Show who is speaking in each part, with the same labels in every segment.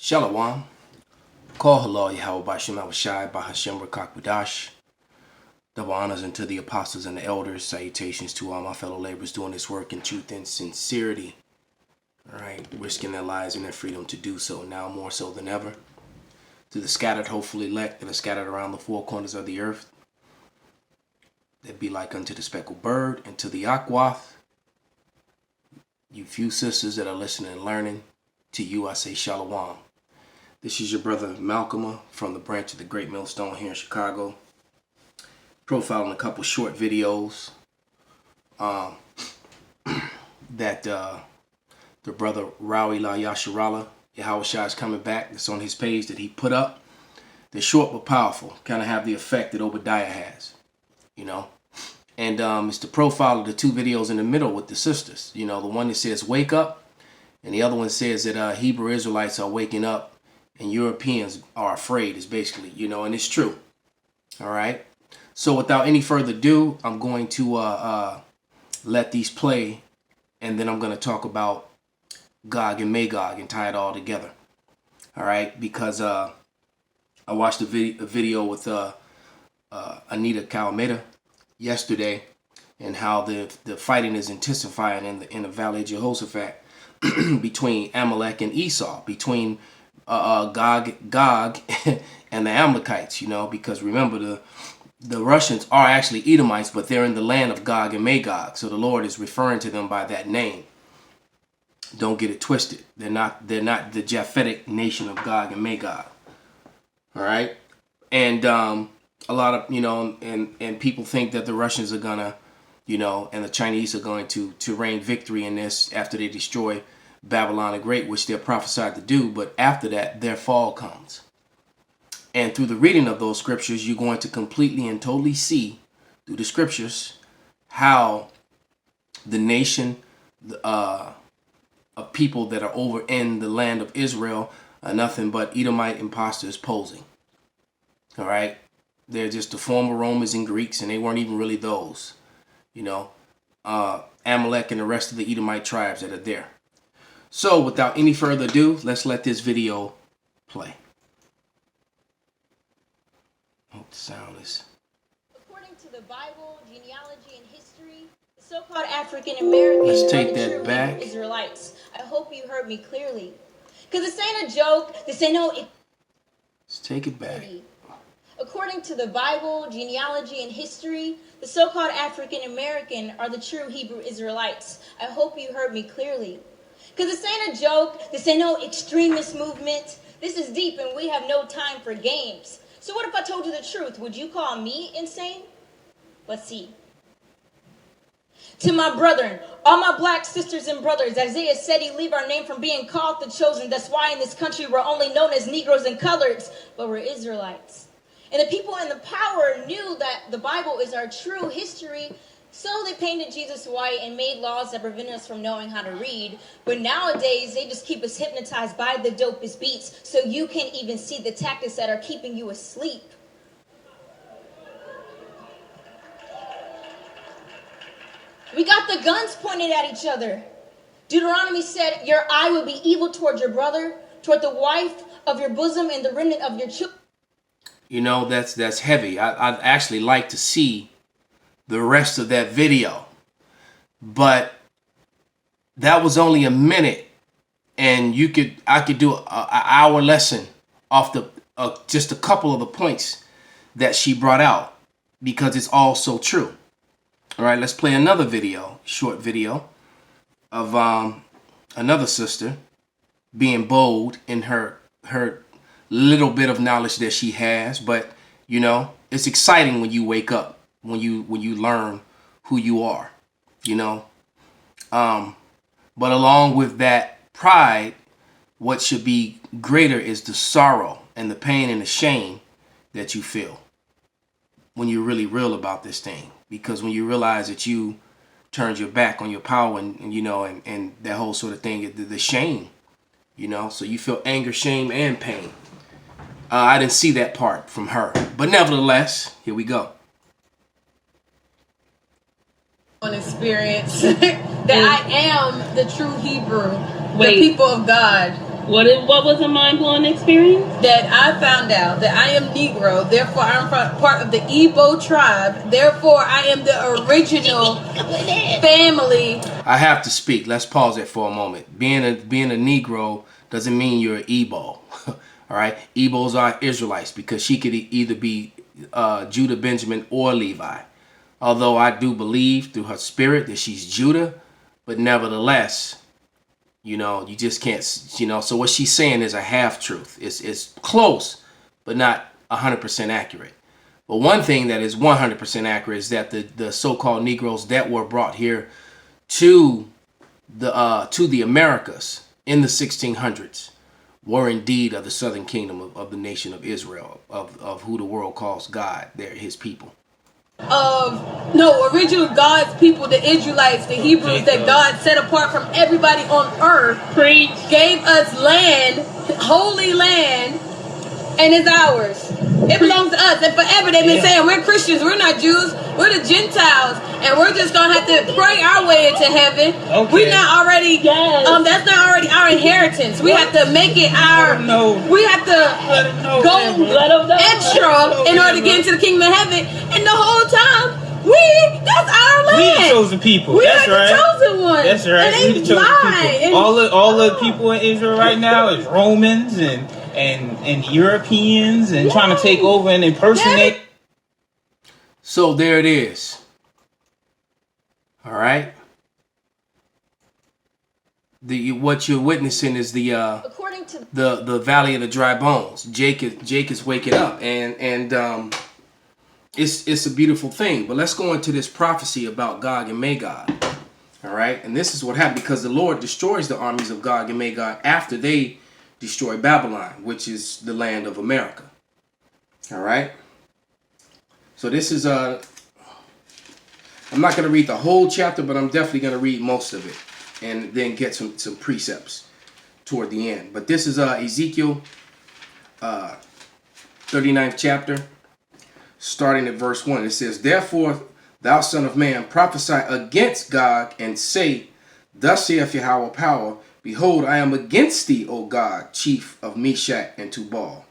Speaker 1: Shalom. Call halal Yahweh Bashem Abishai Bahashem Rakakbudash. Double honors unto the apostles and the elders. Salutations to all my fellow laborers doing this work in truth and sincerity. Alright, risking their lives and their freedom to do so now more so than ever. To the scattered, hopefully elect that are scattered around the four corners of the earth, that be like unto the speckled bird, and to the Akwath, you few sisters that are listening and learning, to you I say Shalom. This is your brother Malcolm from the branch of the Great Millstone here in Chicago. Profiling a couple short videos that the brother Rawi La Yasharala Yahushua is coming back. That's on his page that he put up. They're short but powerful. Kind of have the effect that Obadiah has, you know. And it's the profile of the two videos in the middle with the sisters. You know, the one that says wake up, and the other one says that Hebrew Israelites are waking up and Europeans are afraid, is basically, you know, and it's true. All right. So without any further ado, I'm going to let these play, and then I'm going to talk about Gog and Magog and tie it all together. All right. Because I watched a video with Anita Calmeda yesterday, and how the fighting is intensifying in the Valley of Jehoshaphat between Amalek and Esau, between Gog and the Amalekites, you know, because remember the Russians are actually Edomites, but they're in the land of Gog and Magog, so the Lord is referring to them by that name. Don't get it twisted. They're not the Japhetic nation of Gog and Magog. All right, and a lot of, you know, and people think that the Russians are gonna, you know, and the Chinese are going to reign victory in this after they destroy Babylon the Great, which they're prophesied to do. But after that, their fall comes. And through the reading of those scriptures, you're going to completely and totally see through the scriptures how the nation of people that are over in the land of Israel are nothing but Edomite imposters posing. All right. They're just the former Romans and Greeks, and they weren't even really those, you know, Amalek and the rest of the Edomite tribes that are there. So without any further ado, let's let this video play. Hope the sound is.
Speaker 2: According to the Bible, genealogy, and history, the so-called African Americans
Speaker 1: Let's take
Speaker 2: are the
Speaker 1: that
Speaker 2: true
Speaker 1: back.
Speaker 2: Israelites. I hope you heard me clearly. Because this ain't a joke. This ain't no...
Speaker 1: Let's take it back.
Speaker 2: According to the Bible, genealogy, and history, the so-called African American are the true Hebrew Israelites. I hope you heard me clearly. Because this ain't a joke. This ain't no extremist movement. This is deep, and we have no time for games. So what if I told you the truth? Would you call me insane? Let's see. To my brethren, all my black sisters and brothers, Isaiah said he leave our name from being called the chosen. That's why in this country we're only known as Negroes and coloreds, but we're Israelites. And the people in the power knew that the Bible is our true history, so they painted Jesus white and made laws that prevented us from knowing how to read. But nowadays, they just keep us hypnotized by the dopest beats, so you can't even see the tactics that are keeping you asleep. We got the guns pointed at each other. Deuteronomy said, your eye will be evil toward your brother, toward the wife of your bosom and the remnant of your children.
Speaker 1: You know, that's heavy. I'd actually like to see the rest of that video, but that was only a minute, and I could do an hour lesson off the just a couple of the points that she brought out, because it's all so true. All right, let's play another video, short video of another sister being bold in her little bit of knowledge that she has. But you know, it's exciting when you wake up, when you learn who you are, you know. But along with that pride, what should be greater is the sorrow and the pain and the shame that you feel when you're really real about this thing. Because when you realize that you turned your back on your power and you know, and that whole sort of thing, the shame, you know, so you feel anger, shame, and pain. I didn't see that part from her, but nevertheless, here we go.
Speaker 3: An experience that I am the true Hebrew, the people of God. What was a mind-blowing experience?
Speaker 4: That I found out that I am Negro, therefore I'm part of the Igbo tribe, therefore I am the original family.
Speaker 1: I have to speak. Let's pause it for a moment. Being a Negro doesn't mean you're an Igbo. All right, Igbos are Israelites because she could either be Judah, Benjamin, or Levi. Although I do believe through her spirit that she's Judah, but nevertheless, you know, you just can't, you know. So what she's saying is a half truth. It's close, but not 100% accurate. But one thing that is 100% accurate is that the so-called Negroes that were brought here to the Americas in the 1600s were indeed of the southern kingdom of the nation of Israel, of who the world calls God. They're his people.
Speaker 4: Original God's people, the Israelites, the Hebrews that God set apart from everybody on earth.
Speaker 3: Preach.
Speaker 4: Gave us land, holy land, and it's ours. It belongs to us. And forever they've been saying we're Christians, we're not Jews, we're the Gentiles, and we're just gonna have to pray our way into heaven. Okay. We're not already that's not already our inheritance. We have to make it our we have to go extra in order to get into the kingdom of heaven. And the whole time that's our land.
Speaker 5: We the chosen people.
Speaker 4: That's right. The chosen ones.
Speaker 5: That's right.
Speaker 4: And they
Speaker 5: we the chosen
Speaker 4: lie.
Speaker 5: people. All the people in Israel right now is Romans and Europeans and trying to take over and impersonate.
Speaker 1: So there it is. All right. What you're witnessing is
Speaker 2: according to
Speaker 1: the valley of the dry bones. Jake is waking up, and it's a beautiful thing. But let's go into this prophecy about Gog and Magog. All right, and this is what happened because the Lord destroys the armies of Gog and Magog after they destroy Babylon, which is the land of America. All right. So this is I'm not going to read the whole chapter, but I'm definitely going to read most of it and then get some precepts toward the end. But this is Ezekiel 39th chapter, starting at verse 1. It says, "Therefore, thou son of man, prophesy against Gog, and say, Thus saith Yahweh power, Behold, I am against thee, O God, chief of Meshach and Tubal.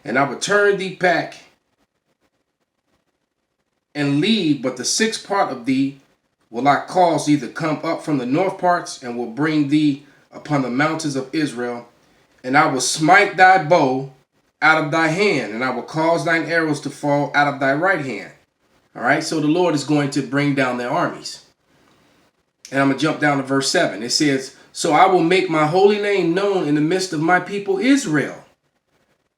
Speaker 1: And I will turn thee back and leave but the sixth part of thee will I cause thee to come up from the north parts, and will bring thee upon the mountains of Israel. And I will smite thy bow out of thy hand, and I will cause thine arrows to fall out of thy right hand." All right, so the Lord is going to bring down their armies. And I'm going to jump down to verse 7. It says, "So I will make my holy name known in the midst of my people Israel.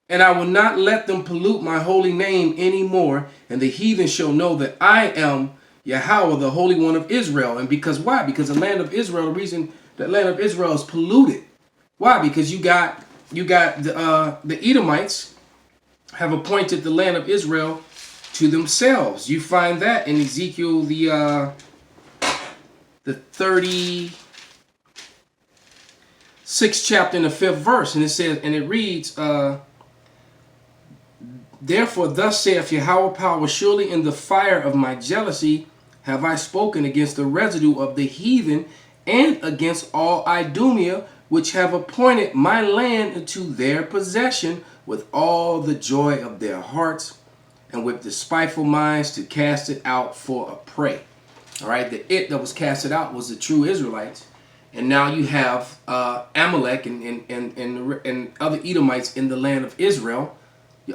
Speaker 1: And I will not let them pollute my holy name any more. And the heathen shall know that I am Yahweh, the Holy One of Israel." And because why? Because the land of Israel, the reason the land of Israel is polluted. Why? Because you got the Edomites have appointed the land of Israel to themselves. You find that in Ezekiel the 36th chapter in the 5th verse, and it says, and it reads, "Therefore thus saith Yahweh power, surely in the fire of my jealousy have I spoken against the residue of the heathen and against all Idumea, which have appointed my land into their possession with all the joy of their hearts and with despiteful minds to cast it out for a prey." All right, it that was casted out was the true Israelites. And now you have Amalek and other Edomites in the land of Israel,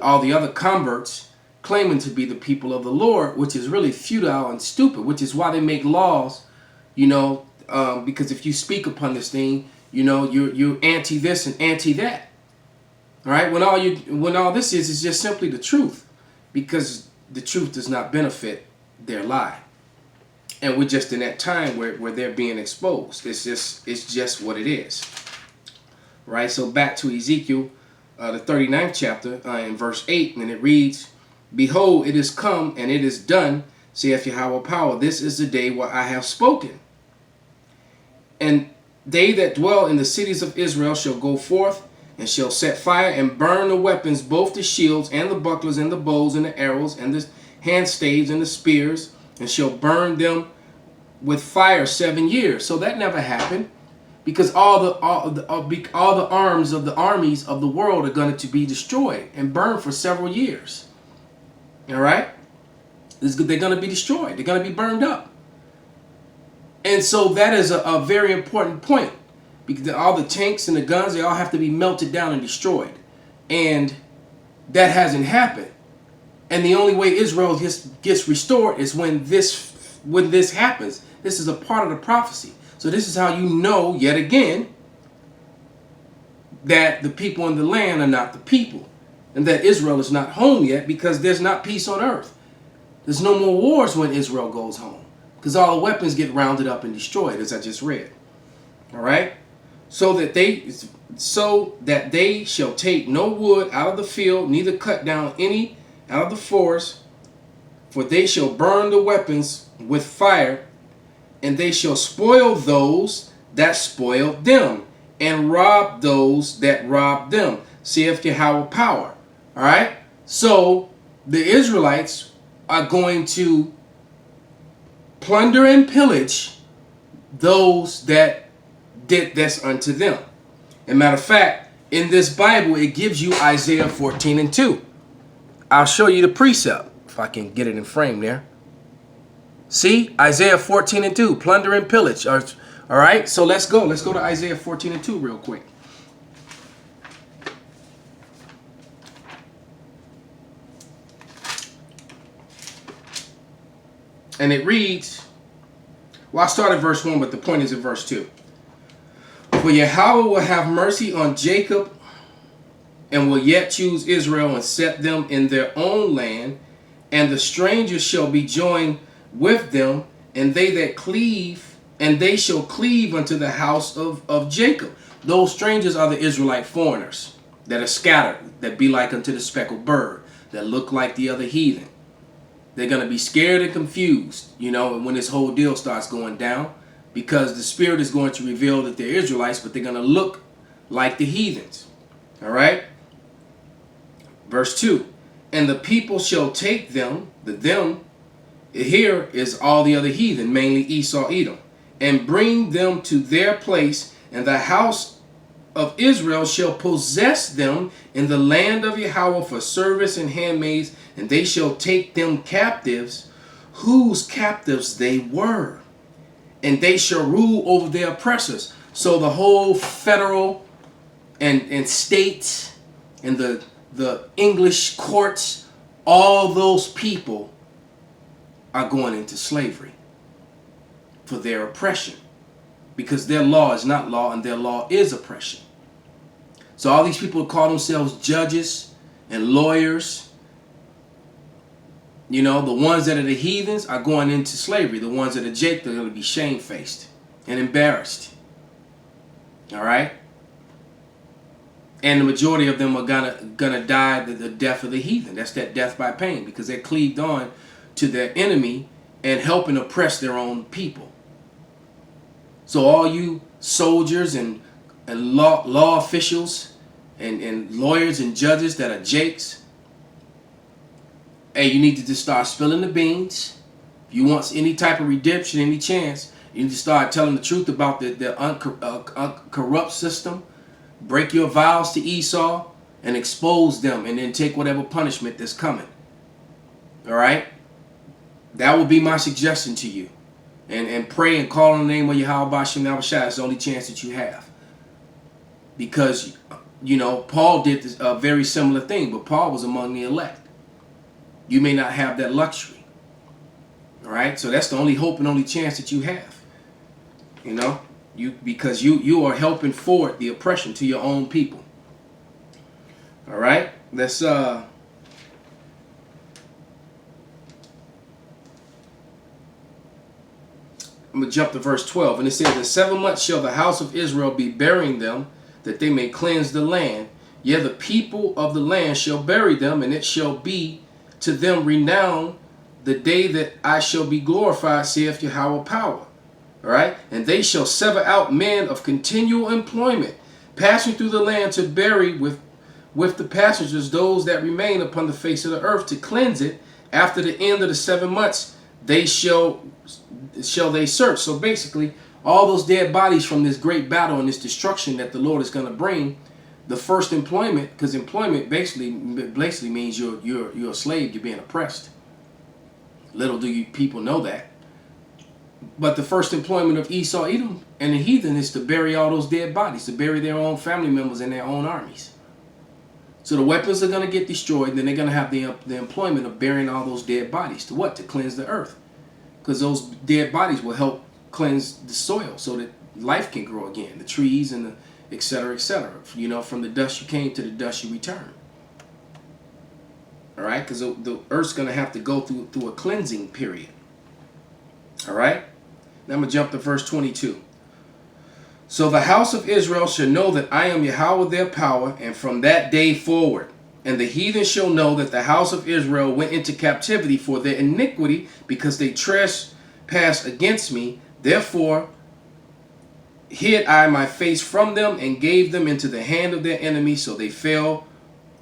Speaker 1: all the other converts claiming to be the people of the Lord, which is really futile and stupid, which is why they make laws, because if you speak upon this thing, you're anti this and anti that. All right, when all this is just simply the truth, because the truth does not benefit their lie. And we're just in that time where they're being exposed. It's just what it is. Right? So back to Ezekiel, the 39th chapter, in verse 8, and it reads, "Behold, it is come, and it is done, saith Yahweh power. This is the day where I have spoken. And they that dwell in the cities of Israel shall go forth, and shall set fire and burn the weapons, both the shields and the bucklers and the bows and the arrows and the handstaves and the spears, and shall burn them with fire 7 years." So that never happened. because all the arms of the armies of the world are going to be destroyed and burned for several years. All right, they're going to be destroyed. They're going to be burned up. And so that is a very important point, because all the tanks and the guns, they all have to be melted down and destroyed, and that hasn't happened. And the only way Israel gets restored is when this happens. This is a part of the prophecy. So this is how you know, yet again, that the people in the land are not the people, and that Israel is not home yet, because there's not peace on earth. There's no more wars when Israel goes home, because all the weapons get rounded up and destroyed, as I just read. All right? So that they shall take no wood out of the field, neither cut down any out of the forest, for they shall burn the weapons with fire, and they shall spoil those that spoiled them, and rob those that robbed them, saith Yahweh power. All right? So the Israelites are going to plunder and pillage those that did this unto them. As a matter of fact, in this Bible, it gives you Isaiah 14:2. I'll show you the precept, if I can get it in frame there. See, Isaiah 14:2, plunder and pillage. All right, so let's go. Let's go to Isaiah 14:2 real quick. And it reads, well, I started verse 1, but the point is in verse 2. For Yahweh will have mercy on Jacob, and will yet choose Israel, and set them in their own land, and the strangers shall be joined with them, and they shall cleave unto the house of Jacob. Those strangers are the Israelite foreigners that are scattered, that be like unto the speckled bird, that look like the other heathen. They're going to be scared and confused, when this whole deal starts going down, because the Spirit is going to reveal that they're Israelites, but they're going to look like the heathens. All right? Verse 2. And the people shall take them, the them, here is all the other heathen, mainly Esau, Edom, and bring them to their place, and the house of Israel shall possess them in the land of Yahweh for service and handmaids, and they shall take them captives, whose captives they were, and they shall rule over their oppressors. So the whole federal and states and the English courts, all those people are going into slavery for their oppression, because their law is not law and their law is oppression. So all these people call themselves judges and lawyers. The ones that are the heathens are going into slavery. The ones that are Jake, they're going to be shamefaced and embarrassed. All right? And the majority of them are gonna die the death of the heathen. That's that death by pain, because they're cleaved on to their enemy and helping oppress their own people. So all you soldiers and law officials and lawyers and judges that are jakes, hey, you need to just start spilling the beans. If you want any type of redemption, any chance, you need to start telling the truth about the corrupt system. Break your vows to Esau and expose them, and then take whatever punishment that's coming. All right? That would be my suggestion to you. And pray and call on the name of Yahweh Bashim Nabashah. It's the only chance that you have. Because, Paul did this, a very similar thing, but Paul was among the elect. You may not have that luxury. All right? So that's the only hope and only chance that you have. Because you are helping forward the oppression to your own people. All right? Let's I'm going to jump to verse 12. And it says, "In 7 months shall the house of Israel be burying them, that they may cleanse the land. Yea, the people of the land shall bury them, and it shall be to them renowned the day that I shall be glorified, saith Yahweh power." All right? "And they shall sever out men of continual employment, passing through the land to bury with the passengers those that remain upon the face of the earth, to cleanse it. After the end of the 7 months, they shall they search." So basically, all those dead bodies from this great battle and this destruction that the Lord is going to bring, the first employment, because employment basically means you're a slave, you're being oppressed. Little do you people know that. But the first employment of Esau, Edom, and the heathen is to bury all those dead bodies, to bury their own family members and their own armies. So the weapons are going to get destroyed, and then they're going to have the employment of burying all those dead bodies. To what? To cleanse the earth. Because those dead bodies will help cleanse the soil so that life can grow again. The trees and the et cetera, et cetera. You know, from the dust you came to the dust you return. All right? Because the earth's going to have to go through a cleansing period. All right? Now I'm going to jump to verse 22. So the house of Israel shall know that I am Yahweh their power, and from that day forward. And the heathen shall know that the house of Israel went into captivity for their iniquity, because they trespassed against me. Therefore hid I my face from them, and gave them into the hand of their enemies, so they fell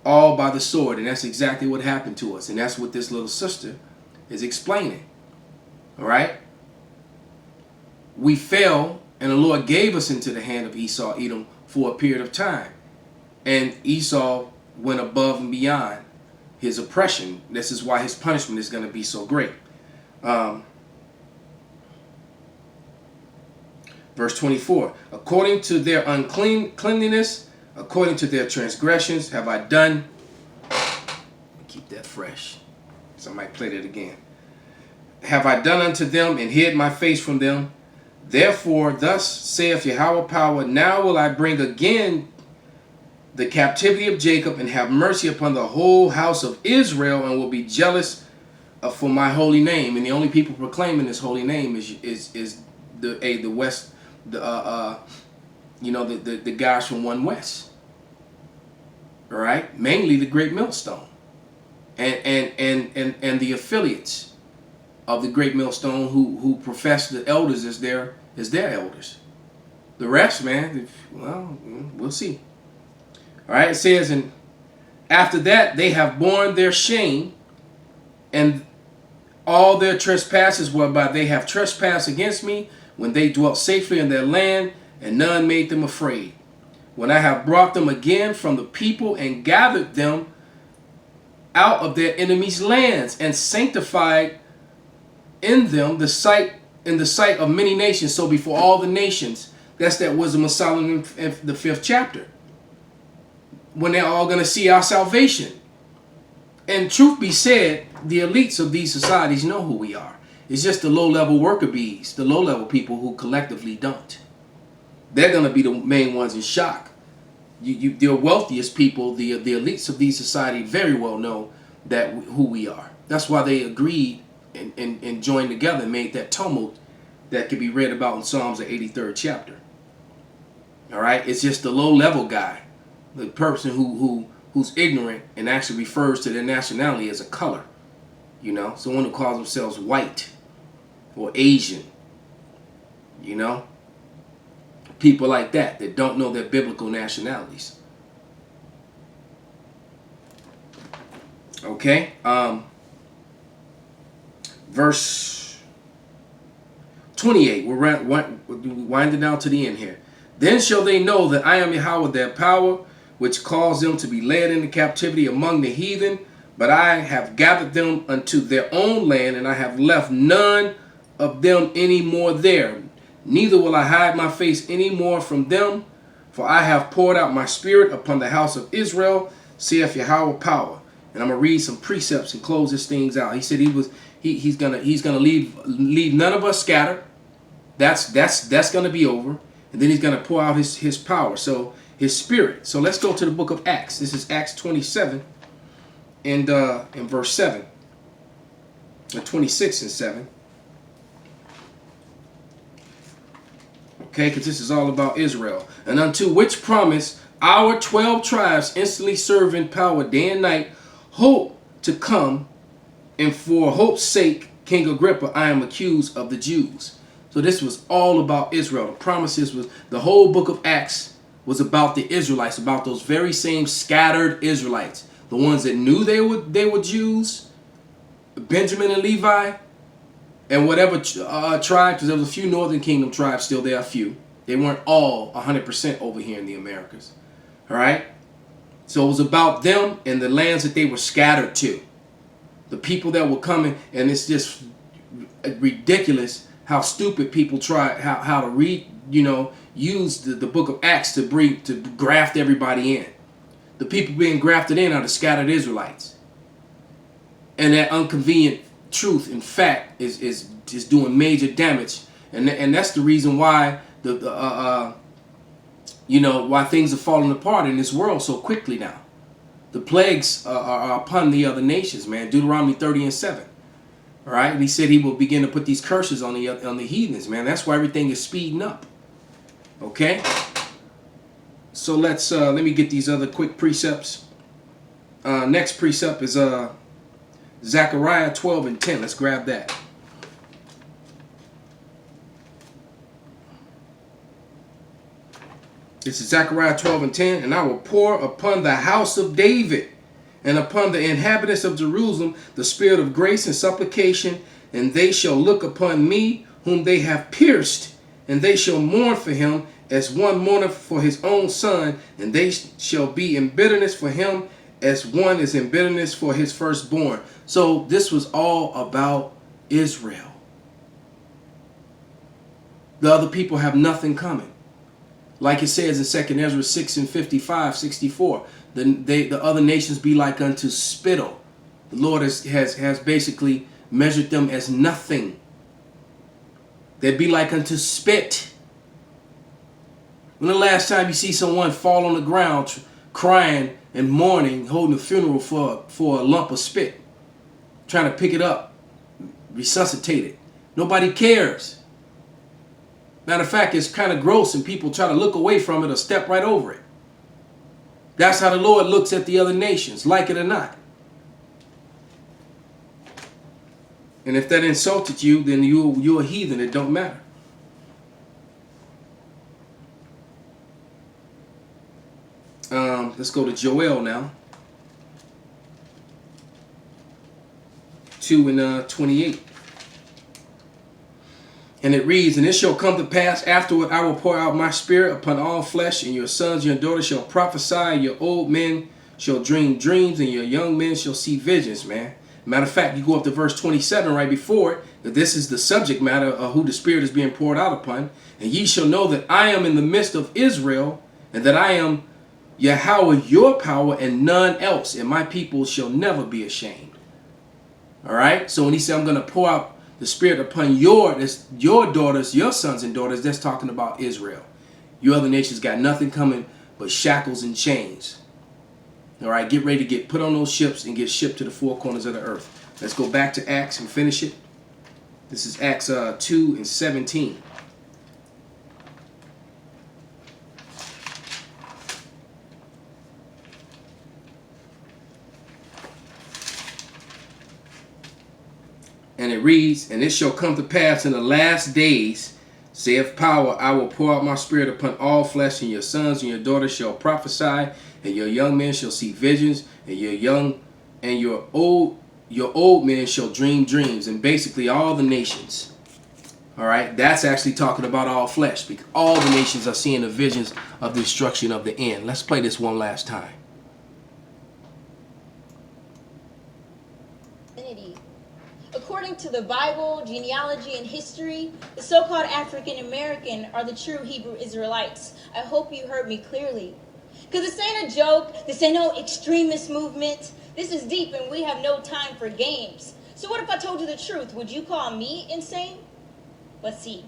Speaker 1: all by the sword. And that's exactly what happened to us. And that's what this little sister is explaining. All right? We fell, and the Lord gave us into the hand of Esau, Edom, for a period of time. And Esau went above and beyond his oppression. This is why his punishment is going to be so great. Verse 24. According to their uncleanness, according to their transgressions, have I done. Keep that fresh. So I might play that again. Have I done unto them, and hid my face from them. Therefore, thus saith Yahweh power, now will I bring again the captivity of Jacob, and have mercy upon the whole house of Israel, and will be jealous for my holy name. And the only people proclaiming this holy name is the West, the guys from One West. All right, mainly the Great Millstone, and the affiliates of the Great Millstone who profess the elders as their elders. The rest, man, well, we'll see. All right, it says, and after that they have borne their shame, and all their trespasses whereby they have trespassed against me, when they dwelt safely in their land, and none made them afraid. When I have brought them again from the people, and gathered them out of their enemies' lands, and sanctified in them the sight of many nations. So before all the nations, that's that wisdom of Solomon in the 5th chapter, when they're all going to see our salvation. And truth be said, the elites of these societies know who we are. It's just the low-level worker bees, the low-level people who collectively don't. They're going to be the main ones in shock. The wealthiest people, the elites of these society, very well know that who we are. That's why they agreed and joined together and made that tumult that can be read about in Psalms, the 83rd chapter. All right, it's just the low-level guy, the person who's ignorant and actually refers to their nationality as a color. You know, someone who calls themselves white or Asian. You know, people like that don't know their biblical nationalities. Okay, verse 28. We're winding down to the end here. Then shall they know that I am Yahweh their power, which caused them to be led into captivity among the heathen. But I have gathered them unto their own land, and I have left none of them any more there. Neither will I hide my face any more from them, for I have poured out my spirit upon the house of Israel, saith Yahweh power. And I'm gonna read some precepts and close this things out. He said he's gonna leave none of us scattered. That's gonna be over, and then he's gonna pour out his power. So his spirit. So let's go to the book of Acts. This is Acts 27 and in verse 7. 26 and 7. Okay, because this is all about Israel. And unto which promise our 12 tribes instantly serving power day and night, hope to come, and for hope's sake, King Agrippa, I am accused of the Jews. So this was all about Israel. The promises was, the whole book of Acts was about the Israelites, about those very same scattered Israelites, the ones that knew they were Jews, Benjamin and Levi, And whatever tribe, because there was a few Northern Kingdom tribes still there, a few. They weren't all 100% over here in the Americas. All right? So it was about them and the lands that they were scattered to. The people that were coming, and it's just ridiculous how stupid people try, how to read, use the book of Acts to graft everybody in. The people being grafted in are the scattered Israelites. And that inconvenient truth, in fact, is doing major damage. And that's the reason why why things are falling apart in this world so quickly now. The plagues are upon the other nations, man. Deuteronomy 30:7. All right, and he said he will begin to put these curses on the heathens, man. That's why everything is speeding up. Okay. So let me get these other quick precepts. Next precept is Zechariah 12:10. Let's grab that. This is Zechariah 12:10. And I will pour upon the house of David and upon the inhabitants of Jerusalem the spirit of grace and supplication, and they shall look upon me whom they have pierced, and they shall mourn for him as one mourneth for his own son, and they shall be in bitterness for him as one is in bitterness for his firstborn. So this was all about Israel. The other people have nothing coming. Like it says in 2 Ezra 6:55, 64, the other nations be like unto spittle. The Lord has basically measured them as nothing. They'd be like unto spit. When the last time you see someone fall on the ground crying and mourning, holding a funeral for a lump of spit, trying to pick it up, resuscitate it? Nobody cares. Matter of fact, it's kind of gross and people try to look away from it or step right over it. That's how the Lord looks at the other nations, like it or not. And if that insulted you, then you're a heathen. It don't matter. Let's go to Joel now. 2:28. And it reads, and it shall come to pass afterward, I will pour out my spirit upon all flesh, and your sons, your daughters shall prophesy, your old men shall dream dreams, and your young men shall see visions, man. Matter of fact, you go up to verse 27 right before it, that this is the subject matter of who the spirit is being poured out upon. And ye shall know that I am in the midst of Israel, and that I am Yahweh, your power, and none else, and my people shall never be ashamed. All right? So when he said, I'm going to pour out the spirit upon your daughters, your sons and daughters, that's talking about Israel. You other nations got nothing coming but shackles and chains. All right, get ready to get put on those ships and get shipped to the four corners of the earth. Let's go back to Acts and finish it. This is Acts 2:17. And it reads, and it shall come to pass in the last days, saith power, I will pour out my spirit upon all flesh, and your sons and your daughters shall prophesy, and your young men shall see visions, and your old men shall dream dreams. And basically all the nations. All right, that's actually talking about all flesh, because all the nations are seeing the visions of the destruction of the end. Let's play this one last time.
Speaker 2: According to the Bible, genealogy, and history, the so-called African American are the true Hebrew Israelites. I hope you heard me clearly. Because this ain't a joke, this ain't no extremist movement. This is deep and we have no time for games. So what if I told you the truth? Would you call me insane? Let's see.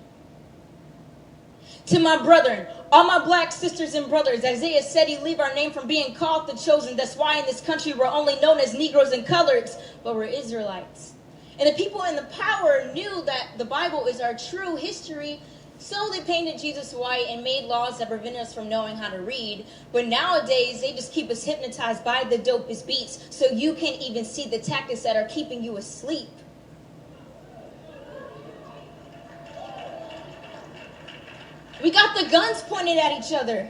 Speaker 2: To my brethren, all my black sisters and brothers, Isaiah said he leave our name from being called the chosen. That's why in this country we're only known as Negroes and coloreds, but we're Israelites. And the people in the power knew that the Bible is our true history, so they painted Jesus white and made laws that prevented us from knowing how to read. But nowadays, they just keep us hypnotized by the dopest beats, so you can't even see the tactics that are keeping you asleep. We got the guns pointed at each other.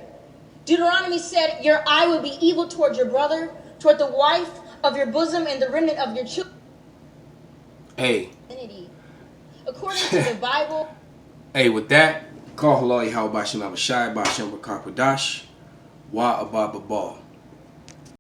Speaker 2: Deuteronomy said, your eye will be evil toward your brother, toward the wife of your bosom, and the remnant of your children.
Speaker 1: Hey,
Speaker 2: According to the Bible.
Speaker 1: Hey, with that, call Halal Yahweh Bashim Abashai Bashim Bakakwadash Wa Ababa Ball.